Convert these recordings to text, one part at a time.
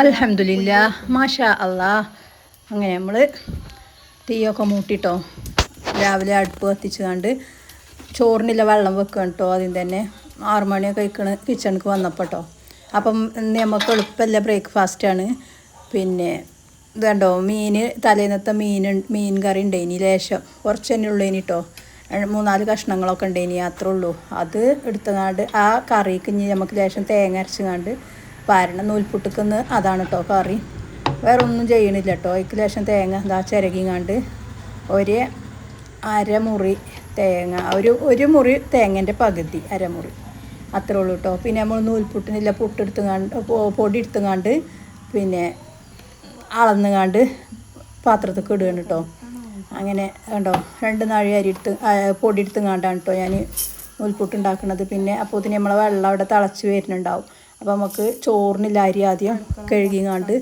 അൽഹംദുലില്ലാ മാഷാ അല്ലാ. അങ്ങനെ നമ്മൾ തീയൊക്കെ മൂട്ടിട്ടോ രാവിലെ അടുപ്പ് കത്തിച്ച് കണ്ട് ചോറിനുള്ള വെള്ളം വെക്കണം കേട്ടോ. ആദ്യം തന്നെ 6 മണിയൊക്കെ കഴിക്കണ കിച്ചണിക്ക് വന്നപ്പോൾ കേട്ടോ. അപ്പം ഇന്ന് നമുക്ക് എളുപ്പമല്ല ബ്രേക്ക്ഫാസ്റ്റാണ്. പിന്നെ ഇത് കണ്ടോ തലേന്നത്തെ മീൻ കറി ഉണ്ടായിനി. ലേശം കുറച്ച് തന്നെ ഉള്ളേനി കേട്ടോ. 3-4 കഷ്ണങ്ങളൊക്കെ ഉണ്ടായിനി, അത്രേ ഉള്ളൂ. അത് എടുത്തുകൊണ്ട് ആ കറിക്ക് ഇനി നമുക്ക് ലേശം തേങ്ങ അരച്ചുകൊണ്ട് പാരണം. നൂൽപുട്ടുക്കുന്ന് അതാണ് കേട്ടോ കറി. വേറെ ഒന്നും ചെയ്യണില്ല കേട്ടോ. അതിക്ക് ലേശം തേങ്ങ ഇതാ ചിരകിങ്ങാണ്ട് ഒരു അരമുറി തേങ്ങ, ഒരു മുറി തേങ്ങേൻ്റെ പകുതി അരമുറി, അത്രേ ഉള്ളൂ കേട്ടോ. പിന്നെ നമ്മൾ നൂൽപുട്ടിനില്ല പൊടി എടുത്തുങ്ങാണ്ട് പിന്നെ അളന്നുകാണ്ട് പാത്രത്തേക്ക് ഇടുകയാണ് കേട്ടോ. അങ്ങനെ കണ്ടോ 2 നാഴി പൊടി എടുത്തുങ്ങാണ്ടാണ് കേട്ടോ ഞാൻ നൂൽപുട്ടുണ്ടാക്കുന്നത്. പിന്നെ അപ്പോഴത്തേന് നമ്മളെ വെള്ളം അവിടെ തിളച്ച് വരുന്നുണ്ടാവും. അപ്പോൾ നമുക്ക് ചോറിനില്ല അരി ആദ്യം കഴുകിങ്ങാണ്ട്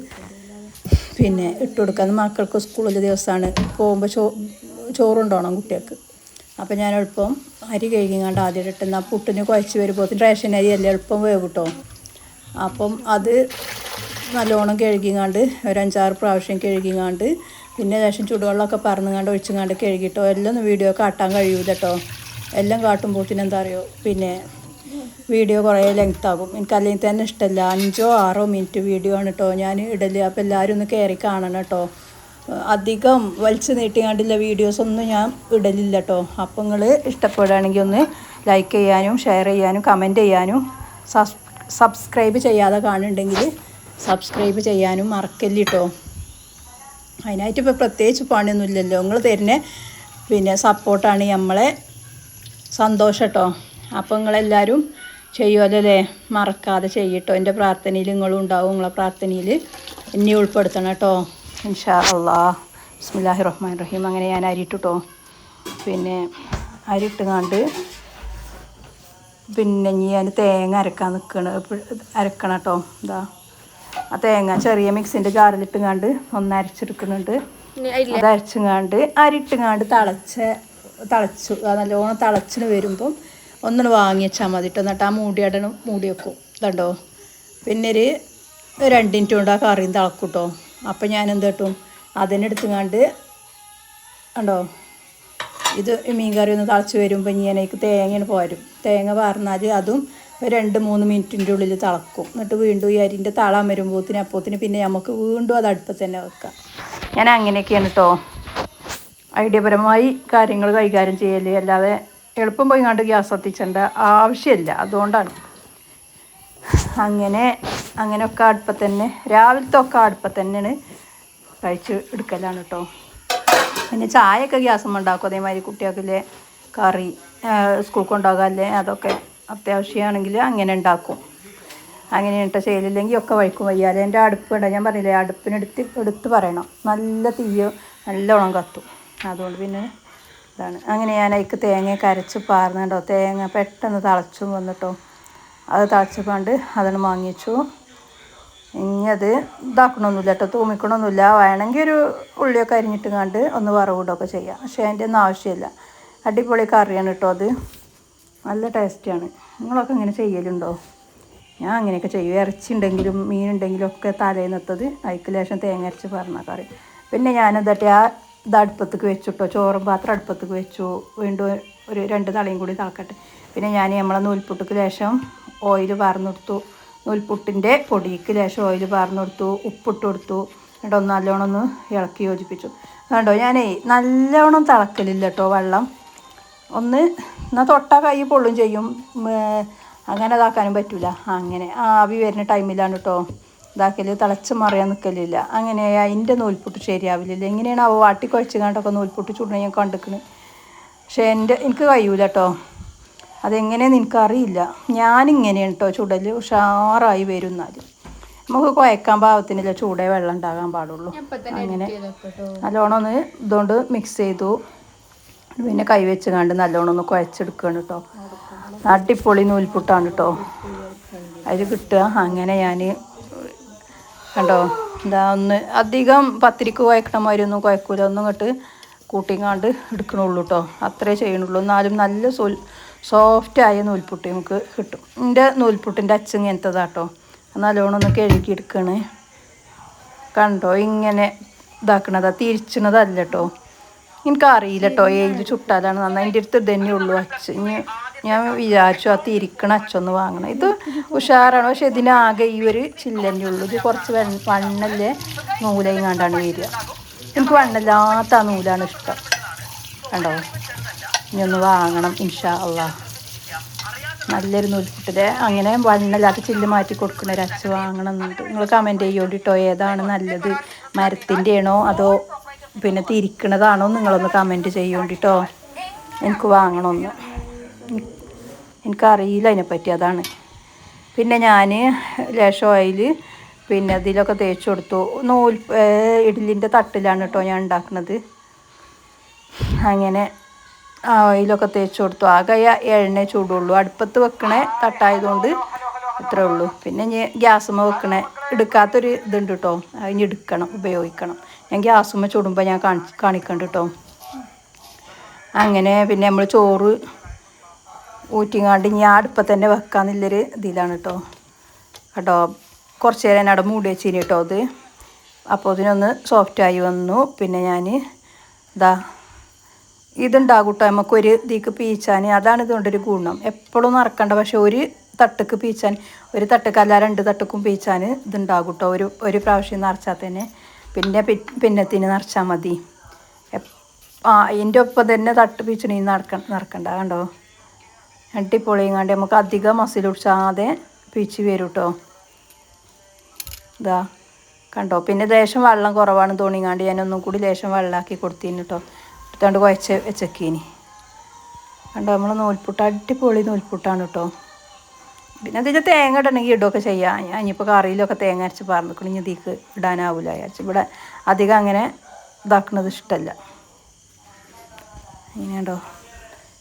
പിന്നെ ഇട്ട് കൊടുക്കാം. മക്കൾക്ക് സ്കൂളിലെ ദിവസമാണ്, പോകുമ്പോൾ ചോറുണ്ടോണം കുട്ടികൾക്ക്. അപ്പോൾ ഞാൻ എളുപ്പം അരി കഴുകിങ്ങാണ്ട് ആദ്യം ഇട്ടെന്നാൽ പുട്ടിന് കുഴച്ച് വരുമ്പോൾ റേഷൻ അരി അല്ലേ എളുപ്പം വേവ് കിട്ടും. അപ്പം അത് നല്ലോണം കഴുകിങ്ങാണ്ട് ഒരു 5-6 പ്രാവശ്യം കഴുകിങ്ങാണ്ട് പിന്നെ ലേശം ചുടുവെള്ളമൊക്കെ പറന്നുങ്ങാണ്ട് ഒഴിച്ചുങ്ങാണ്ട് കഴുകിട്ടോ. എല്ലാം വീഡിയോ കാട്ടാൻ കഴിയൂല കേട്ടോ. എല്ലാം കാട്ടുമ്പോഴത്തേന് എന്താ അറിയോ, പിന്നെ വീഡിയോ കുറേ ലെങ്ത് ആകും. എനിക്കല്ലെങ്കിൽ തന്നെ ഇഷ്ടമല്ല. 5-6 മിനിറ്റ് വീഡിയോ ആണ് കേട്ടോ ഞാൻ ഇടല്. അപ്പോൾ എല്ലാവരും ഒന്ന് കയറി കാണണം കേട്ടോ. അധികം വലിച്ചു നീട്ടിങ്ങാണ്ടില്ല വീഡിയോസൊന്നും ഞാൻ ഇടലില്ല കേട്ടോ. അപ്പോൾ നിങ്ങൾ ഇഷ്ടപ്പെടുകയാണെങ്കിൽ ഒന്ന് ലൈക്ക് ചെയ്യാനും ഷെയർ ചെയ്യാനും കമൻറ്റ് ചെയ്യാനും സബ്സ്ക്രൈബ് ചെയ്യാതെ കാണുന്നുണ്ടെങ്കിൽ സബ്സ്ക്രൈബ് ചെയ്യാനും മറക്കല്ല കേട്ടോ. അതിനായിട്ട് ഇപ്പോൾ പ്രത്യേകിച്ച് പണിയൊന്നുമില്ലല്ലോ. നിങ്ങൾ തരുന്ന പിന്നെ സപ്പോർട്ടാണ് നമ്മളെ സന്തോഷം കേട്ടോ. അപ്പോൾ നിങ്ങളെല്ലാവരും ചെയ്യുമല്ലോ അല്ലേ, മറക്കാതെ ചെയ്യട്ടോ. എൻ്റെ പ്രാർത്ഥനയിൽ നിങ്ങളും ഉണ്ടാവും. നിങ്ങളെ പ്രാർത്ഥനയിൽ എന്നെ ഉൾപ്പെടുത്തണം കേട്ടോ. ഇൻഷാ അല്ലാഹ്. ബിസ്മില്ലാഹിർ റഹ്മാനിർ റഹീം. അങ്ങനെ ഞാൻ അരിയിട്ടോ. പിന്നെ അരിയിട്ടുങ്ങാണ്ട് പിന്നെ ഞാൻ തേങ്ങ അരക്കാൻ അരക്കണം കേട്ടോ. ഇതാ ആ തേങ്ങ ചെറിയ മിക്സിൻ്റെ ജാറിലിട്ടുങ്ങാണ്ട് ഒന്ന് അരച്ചെടുക്കുന്നുണ്ട്. അത് അരച്ചുങ്ങാണ്ട് അരിയിട്ടുങ്ങാണ്ട് തിളച്ചു നല്ലോണം തിളച്ചിന് വരുമ്പം ഒന്നിന് വാങ്ങി വെച്ചാൽ മതി കേട്ടോ. എന്നിട്ട് ആ മൂടി വെക്കും ഇതുണ്ടോ. പിന്നെ ഒരു 2 മിനിറ്റ് കൊണ്ട് ആ കറിയും തിളക്കും കേട്ടോ. അപ്പം ഞാൻ എന്ത് കിട്ടും അതിനെടുത്തുങ്ങാണ്ട് ഉണ്ടോ ഇത് മീൻ കറി ഒന്ന് തിളച്ച് വരുമ്പോൾ ഇങ്ങനേക്ക് തേങ്ങയാണ് പോരും. തേങ്ങ പാർന്നാൽ അതും 2-3 മിനിറ്റിൻ്റെ ഉള്ളിൽ തിളക്കും. എന്നിട്ട് വീണ്ടും ഈ അരിൻ്റെ തളം വരുമ്പോഴത്തേന് പിന്നെ നമുക്ക് വീണ്ടും അത് അടുപ്പത്ത് തന്നെ വെക്കാം. ഞാൻ അങ്ങനെയൊക്കെയാണ് കേട്ടോ ഐഡിയപരമായി കാര്യങ്ങൾ കൈകാര്യം ചെയ്യൽ. അല്ലാതെ എളുപ്പം പോയി കണ്ട് ഗ്യാസ് കത്തിച്ചേണ്ട ആവശ്യമില്ല. അതുകൊണ്ടാണ് അങ്ങനെയൊക്കെ അടുപ്പത്ത് തന്നെ രാവിലത്തെ ഒക്കെ അടുപ്പത്ത് തന്നെയാണ് കഴിച്ച് എടുക്കലാണ് കേട്ടോ. പിന്നെ ചായയൊക്കെ ഗ്യാസും ഉണ്ടാക്കും. അതേമാതിരി കുട്ടികൾക്കില്ലേ കറി സ്കൂൾ കൊണ്ടുപോകാല്ലേ അതൊക്കെ അത്യാവശ്യമാണെങ്കിൽ അങ്ങനെ ഉണ്ടാക്കും. അങ്ങനെ കേട്ടോ. ചെയ്യലില്ലെങ്കിൽ ഒക്കെ വഴിക്കും വയ്യാതെ. എൻ്റെ അടുപ്പുണ്ട്, ഞാൻ പറഞ്ഞില്ലേ എടുത്ത് പറയണം. നല്ല തീയോ നല്ലോണം കത്തും. അതുകൊണ്ട് പിന്നെ ഇതാണ്. അങ്ങനെ ഞാൻ അതിലേക്ക് തേങ്ങയൊക്കെ അരച്ച് പാർന്നുണ്ടോ. തേങ്ങ പെട്ടെന്ന് തിളച്ചും വന്നിട്ടോ. അത് തിളച്ചപ്പോണ്ട് അതാണ് വാങ്ങി വെച്ചു. ഇനി അത് ഇതാക്കണമൊന്നുമില്ല കേട്ടോ, തൂമിക്കണമൊന്നുമില്ല. വേണമെങ്കിൽ ഒരു ഉള്ളിയൊക്കെ അരിഞ്ഞിട്ട് കണ്ട് ഒന്ന് വറവിടുകയൊക്കെ ചെയ്യാം. പക്ഷേ അതിൻ്റെ ഒന്നും ആവശ്യമില്ല. അടിപൊളി കറിയാണ് കേട്ടോ. അത് നല്ല ടേസ്റ്റിയാണ്. നിങ്ങളൊക്കെ ഇങ്ങനെ ചെയ്യലുണ്ടോ? ഞാൻ അങ്ങനെയൊക്കെ ചെയ്യും. ഇറച്ചി ഉണ്ടെങ്കിലും മീനുണ്ടെങ്കിലും ഒക്കെ തലേന്നത്തത് അതിക്ക് ലേശം തേങ്ങ അരച്ച് പറഞ്ഞ കറി. പിന്നെ ഞാനെന്താട്ടെ ഇത് അടുപ്പത്തേക്ക് വെച്ചിട്ടോ. ചോറും പാത്രം അടുപ്പത്തേക്ക് വെച്ചു. വീണ്ടും ഒരു 2 തളയും കൂടി തിളക്കട്ടെ. പിന്നെ ഞാൻ നമ്മളെ നൂൽപുട്ടിക്ക് ലേശം ഓയിൽ പാർന്നെടുത്തു. നൂൽപുട്ടിൻ്റെ പൊടിക്ക് ലേശം ഓയിൽ പാർന്നെടുത്തു. ഉപ്പിട്ട് കൊടുത്തു. എന്നിട്ട് നല്ലോണം ഒന്ന് ഇളക്കി യോജിപ്പിച്ചു. കണ്ടോ ഞാനേ നല്ലോണം തിളക്കലില്ല കേട്ടോ. വെള്ളം ഒന്ന് എന്നാൽ തൊട്ടാൽ കൈ പൊള്ളും ചെയ്യും. അങ്ങനെ ഇതാക്കാനും പറ്റില്ല. അങ്ങനെ ആവി വരുന്ന ടൈമിലാണ് കേട്ടോ ഇതാക്കൽ. തിളച്ച് മറിയാൻ നിൽക്കലില്ല. അങ്ങനെ അതിൻ്റെ നൂൽപുട്ട് ശരിയാവില്ല. എങ്ങനെയാണ് അവ വാട്ടിക്കുഴച്ച് കണ്ടൊക്കെ നൂൽപുട്ട് ചുടണ ഞാൻ കണ്ടിക്കണ്. പക്ഷേ എനിക്ക് കഴിയൂല കേട്ടോ. അതെങ്ങനെയെന്ന് എനിക്കറിയില്ല. ഞാനിങ്ങനെയാണ് കേട്ടോ ചുടൽ. ഉഷാറായി വരും. എന്നാൽ നമുക്ക് കുഴക്കാൻ പാകത്തിനില്ല ചൂടേ വെള്ളം ഉണ്ടാകാൻ പാടുള്ളൂ. അങ്ങനെ നല്ലോണം ഒന്ന് ഇതുകൊണ്ട് മിക്സ് ചെയ്തു. പിന്നെ കൈ വെച്ച് കണ്ട് നല്ലോണം ഒന്ന് കുഴച്ചെടുക്കുകയാണ് കേട്ടോ. അടിപൊളി നൂൽപുട്ടാണ് കേട്ടോ അതിൽ കിട്ടുക. അങ്ങനെ ഞാൻ കണ്ടോ എന്താ ഒന്ന് അധികം പത്തിരിക്ക് കുഴക്കണ മാതിരി ഒന്നും കുഴക്കൂല. ഒന്നും ഇങ്ങോട്ട് കൂട്ടിങ്ങാണ്ട് എടുക്കണുള്ളൂ കേട്ടോ. അത്രേ ചെയ്യണുള്ളൂ. എന്നാലും നല്ല സോഫ്റ്റായ നൂൽപുട്ട് നമുക്ക് കിട്ടും. എൻ്റെ നൂൽപുട്ടിൻ്റെ അച്ച് ഇങ്ങനത്തതാട്ടോ. നല്ലോണം ഒന്ന് കഴുകിയെടുക്കണേ. കണ്ടോ ഇങ്ങനെ ഇതാക്കണതാ, തിരിച്ചണതല്ല കേട്ടോ. എനിക്കറിയില്ല കേട്ടോ ഏതിൽ ചുട്ടാലാണ് നന്നായി. എൻ്റെ അടുത്ത് ഇതന്നെ ഉള്ളൂ അച്ച്. ഞാൻ വിചാരിച്ചു ആ തിരിക്കണ അച്ചൊന്ന് വാങ്ങണം. ഇത് ഉഷാറാണ്, പക്ഷെ ഇതിനാകെ ഈ ഒരു ചില്ലന്നെ ഉള്ളൂ. ഇത് കുറച്ച് വണ്ണല്ലേ നൂലായി കണ്ടാണ് വരിക. എനിക്ക് വണ്ണല്ലാത്ത ആ നൂലാണ് ഇഷ്ടം. കണ്ടോ, ഇനി ഒന്ന് വാങ്ങണം ഇൻഷാ അള്ളാ. നല്ലൊരു നൂൽപുട്ടിലെ അങ്ങനെ വണ്ണല്ലാത്ത ചില്ല് മാറ്റി കൊടുക്കുന്ന ഒരു അച്ച് വാങ്ങണം എന്നുണ്ട്. നിങ്ങൾ കമൻറ്റ് ചെയ്യോണ്ടിട്ടോ ഏതാണ് നല്ലത്, മരത്തിൻ്റെ ആണോ അതോ പിന്നെ തിരിക്കണതാണോ നിങ്ങളൊന്ന് കമൻറ്റ് ചെയ്യോണ്ടിട്ടോ. എനിക്ക് വാങ്ങണമെന്ന്, എനിക്കറിയില്ല അതിനെപ്പറ്റി, അതാണ്. പിന്നെ ഞാൻ ലേശം ഓയിൽ പിന്നെ ഇതിലൊക്കെ തേച്ച് കൊടുത്തു. ഇഡ്ഡലിൻ്റെ തട്ടിലാണ് കേട്ടോ ഞാൻ ഉണ്ടാക്കുന്നത്. അങ്ങനെ ഓയിലൊക്കെ തേച്ച് കൊടുത്തു. ആകെ എണ്ണ ചൂടുള്ളൂ. അടുപ്പത്ത് വെക്കണേ തട്ടായതുകൊണ്ട് ഇത്രേ ഉള്ളൂ. പിന്നെ ഞാൻ ഗ്യാസുമ്മ വെക്കണേ എടുക്കാത്തൊരു ഇതുണ്ട് കേട്ടോ, അതിന് എടുക്കണം, ഉപയോഗിക്കണം. ഞാൻ ഗ്യാസുമ്മ ചൂടുമ്പോൾ ഞാൻ കാണിക്കണ്ട് കേട്ടോ. അങ്ങനെ പിന്നെ നമ്മൾ ചോറ് ഊറ്റിങ്ങാണ്ട് ഞാൻ അടുപ്പത്ത് തന്നെ വെക്കാമെന്നുള്ളൊരു ഇതിലാണ് കേട്ടോ. കേട്ടോ കുറച്ച് നേരം അവിടെ മൂടി വെച്ചിന് കേട്ടോ അത്. അപ്പോൾ ഇതിനൊന്ന് സോഫ്റ്റായി വന്നു. പിന്നെ ഞാൻ ഇതുണ്ടാകും കേട്ടോ നമുക്കൊരു ഇതിക്ക് പീച്ചാൻ. അതാണ് ഇതുകൊണ്ടൊരു ഗുണം. എപ്പോഴും നിറക്കണ്ട, പക്ഷെ ഒരു തട്ടക്ക് പീച്ചാൻ, ഒരു തട്ടക്കല്ല 2 തട്ടക്കും പീച്ചാൻ ഇതുണ്ടാകും കേട്ടോ. ഒരു പ്രാവശ്യം നിറച്ചാൽ തന്നെ പിന്നെ പിന്നത്തിന് നിറച്ചാൽ മതി. അതിൻ്റെ ഒപ്പം തന്നെ തട്ട് പീച്ചണി നിറക്കണ്ട. കണ്ടോ അടിപൊളിയും നമുക്ക് അധികം മസിൽ പിടിച്ചാതെ പീച്ച് വരും കേട്ടോ. ഇതാ കണ്ടോ. പിന്നെ ലേശം വെള്ളം കുറവാണ് തോണിങ്ങാണ്ട് ഞാനൊന്നും കൂടി ലേശം വെള്ളമാക്കി കൊടുത്തിന് കേട്ടോ. എടുത്തോണ്ട് കുഴച്ച് വെച്ചേക്കിനി. കണ്ടോ നമ്മൾ നൂൽപുട്ട് അടിപൊളി നൂൽപുട്ടാണ് കേട്ടോ. പിന്നെ അതിൽ തേങ്ങ ഇടണമെങ്കിൽ ഇടുകയൊക്കെ ചെയ്യാം. ഞാൻ ഇനിയിപ്പോൾ കറിയിലൊക്കെ തേങ്ങ അരച്ച് പറഞ്ഞിരിക്കണം. ഇനി ഇതിക്ക് ഇടാനാവില്ല വിചാരിച്ചു. ഇവിടെ അധികം അങ്ങനെ ഇതാക്കുന്നത് ഇഷ്ടമല്ല. ഇങ്ങനെയുണ്ടോ.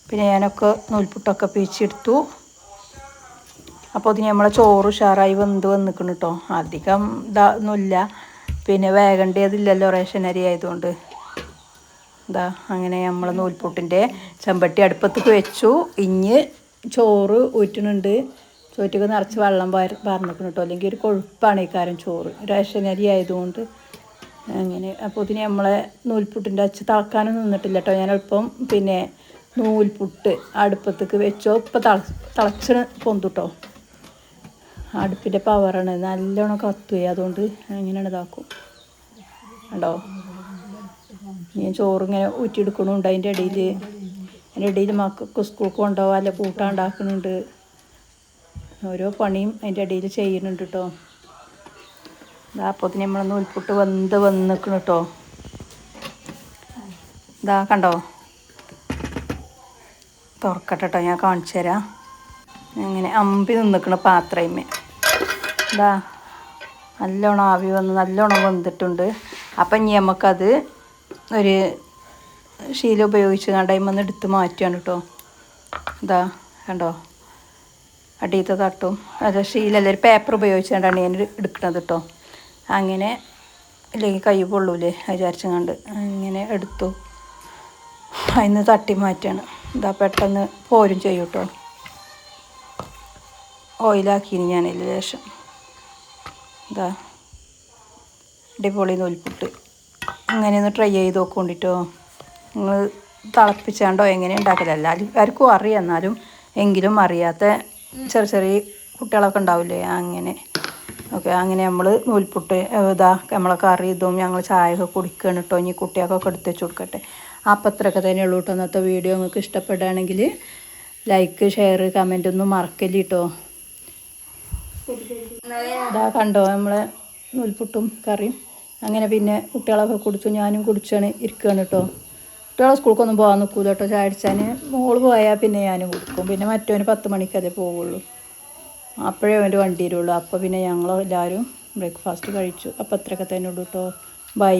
പിന്നെ ഞാനൊക്കെ നൂൽപുട്ടൊക്കെ പീച്ചെടുത്തു. അപ്പോൾ ഇതിന് നമ്മളെ ചോറ് ഉഷാറായി വന്നിക്കണം കേട്ടോ. അധികം ഇതൊന്നുമില്ല, പിന്നെ വേകേണ്ടതില്ലല്ലോ റേഷൻ അരി ആയതുകൊണ്ട്. അങ്ങനെ നമ്മൾ നൂൽപുട്ടിൻ്റെ ചെമ്പട്ടി അടുപ്പത്തേക്ക് വെച്ചു. ഇഞ്ഞ് ചോറ് ഊറ്റുന്നുണ്ട്. ചോറ്റക്ക് നിറച്ച് വെള്ളം പറഞ്ഞിക്കണം കേട്ടോ, അല്ലെങ്കിൽ ഒരു കൊഴുപ്പാണ് ഈ കാരം ചോറ് റേഷൻ അരി ആയതുകൊണ്ട്. അങ്ങനെ അപ്പോൾ ഇതിന് നമ്മളെ നൂൽപുട്ടിൻ്റെ അച്ച് തിളക്കാനും നിന്നിട്ടില്ല കേട്ടോ. ഞാനെളുപ്പം പിന്നെ നൂൽപുട്ട് അടുപ്പത്തേക്ക് വെച്ചോ. ഇപ്പോൾ തിളച്ച് പൊന്തുട്ടോ. അടുപ്പിൻ്റെ പവറാണ്, നല്ലോണം കത്തുകയും അതുകൊണ്ട് അങ്ങനെയാണ് ഇതാക്കും. കണ്ടോ ഞാൻ ചോറിങ്ങനെ ഊറ്റിയെടുക്കണുണ്ട്. അതിൻ്റെ ഇടയിൽ മക്കൾക്ക് സ്കൂൾക്ക് കൊണ്ടുപോകാൻ അല്ല കൂട്ടാൻ ഉണ്ടാക്കുന്നുണ്ട്. ഓരോ പണിയും അതിൻ്റെ ഇടയിൽ ചെയ്യുന്നുണ്ട് കേട്ടോ. അപ്പോൾ നമ്മൾ നൂൽപുട്ട് വന്നിക്കണം കേട്ടോ. കണ്ടോ തുറക്കട്ടെ കേട്ടോ, ഞാൻ കാണിച്ചു തരാം. അങ്ങനെ അമ്പി നിന്നിക്കണ പാത്രമേ നല്ലോണം ആവി വന്ന് നല്ലോണം വെന്തിട്ടുണ്ട്. അപ്പം ഇനി നമുക്കത് ഒരു ശീല ഉപയോഗിച്ച് കണ്ടതിൽ എടുത്ത് മാറ്റുകയാണ് കേട്ടോ. കണ്ടോ അടിയത്തെ തട്ടും അത് ശീലല്ല, ഒരു പേപ്പർ ഉപയോഗിച്ചുകൊണ്ടാണ് ഞാൻ എടുക്കുന്നത് കേട്ടോ. അങ്ങനെ ഇല്ലെങ്കിൽ കൈ പൊള്ളൂലേ വിചാരിച്ചുകൊണ്ട് അങ്ങനെ എടുത്തു. അതിന് തട്ടി മാറ്റാണ്. പെട്ടെന്ന് പോരും ചെയ്യും കേട്ടോ. ഓയിലാക്കിന് ഞാനതിൽ ലേശം. അടിപൊളി നൂൽപുട്ട്. അങ്ങനെ ഒന്ന് ട്രൈ ചെയ്ത് നോക്കൊണ്ടിട്ടോ. നിങ്ങൾ തിളപ്പിച്ചാണ്ടോ എങ്ങനെ ഉണ്ടാക്കലല്ല ആർക്കും അറിയാം, എന്നാലും എങ്കിലും അറിയാത്ത ചെറിയ കുട്ടികളൊക്കെ ഉണ്ടാവില്ലേ, അങ്ങനെ ഓക്കെ. അങ്ങനെ നമ്മൾ നൂൽപുട്ട് നമ്മളെ കറി ഇതും ഞങ്ങൾ ചായയൊക്കെ കുടിക്കണം കേട്ടോ. ഇനി കുട്ടികൾക്കൊക്കെ എടുത്ത് വെച്ച് കൊടുക്കട്ടെ. അപ്പം അത്രയൊക്കെ തന്നെ ഉള്ളൂ കേട്ടോ ഇന്നത്തെ വീഡിയോ. നിങ്ങൾക്ക് ഇഷ്ടപ്പെടുകയാണെങ്കിൽ ലൈക്ക് ഷെയർ കമൻ്റ് ഒന്നും മറക്കല്ലേ കേട്ടോ. കണ്ടോ നമ്മളെ നൂൽപുട്ടും കറിയും. അങ്ങനെ പിന്നെ കുട്ടികളൊക്കെ കുടിച്ചു, ഞാനും കുടിച്ചാണ് ഇരിക്കുകയാണ് കേട്ടോ. കുട്ടികളെ സ്കൂൾക്കൊന്നും പോകാൻ നിൽക്കൂല കേട്ടോ. ചായ അടിച്ചാൽ മോള് പോയാൽ പിന്നെ ഞാനും കുടിക്കും. പിന്നെ മറ്റവന് 10 മണിക്കതേ പോവുള്ളൂ, അപ്പോഴേ അവൻ്റെ വണ്ടി വരുള്ളൂ. അപ്പോൾ പിന്നെ ഞങ്ങൾ എല്ലാവരും ബ്രേക്ക്ഫാസ്റ്റ് കഴിച്ചു. അപ്പോൾ അത്രയൊക്കെ തന്നെ ഉള്ളൂ കേട്ടോ. ബൈ.